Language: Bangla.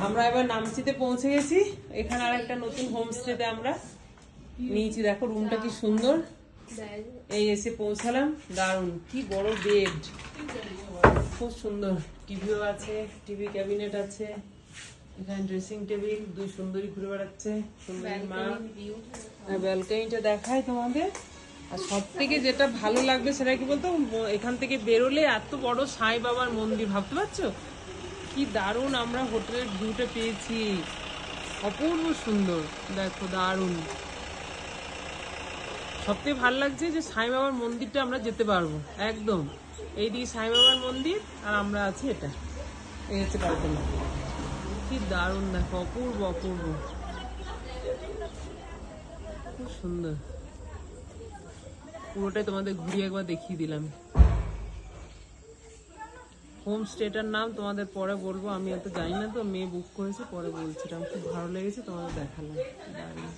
আমরা এবার নামচিতে পৌঁছে গেছি। এখানে আর একটা নতুন হোমস্টেতে আমরা নিয়েছি। দেখো রুমটা কি সুন্দর। এই এসে পৌঁছালাম। দারুণ, কি বড় বেড, খুব সুন্দর। টিভিও আছে, টিভি ক্যাবিনেট আছে। এখানে ড্রেসিং টেবিল, দুই সুন্দরী ঘুরে বেড়াচ্ছে, সুন্দরী মা। ব্যালকনিটা দেখায় তোমাদের। আর সব থেকে যেটা ভালো লাগবে সেটা কি বলতো, এখান থেকে বেরোলে এত বড় সাই বাবার মন্দির, ভাবতে পারছো কি দারুণ আমরা হোটেলের ভিউটা পেয়েছি। অপূর্ব সুন্দর, দেখো দারুণ। সবথেকে ভালো লাগছে যে সাই বাবার মন্দিরটা আমরা যেতে পারবো একদম। এইদিকে সাই বাবার মন্দির আর আমরা আছি এটা, এই হচ্ছে ব্যালকনি। কি দারুণ, দেখো অপূর্ব অপূর্ব, খুব সুন্দর। পুরোটাই তোমাদের ঘুরিয়ে একবার দেখিয়ে দিলাম। হোমস্টেটার নাম তোমাদের পরে বলবো, আমি এত জানি না তো, মেয়ে বুক করেছে, পরে বলছিলাম। খুব ভালো লেগেছে, তোমাদের দেখালাম। দারুণ।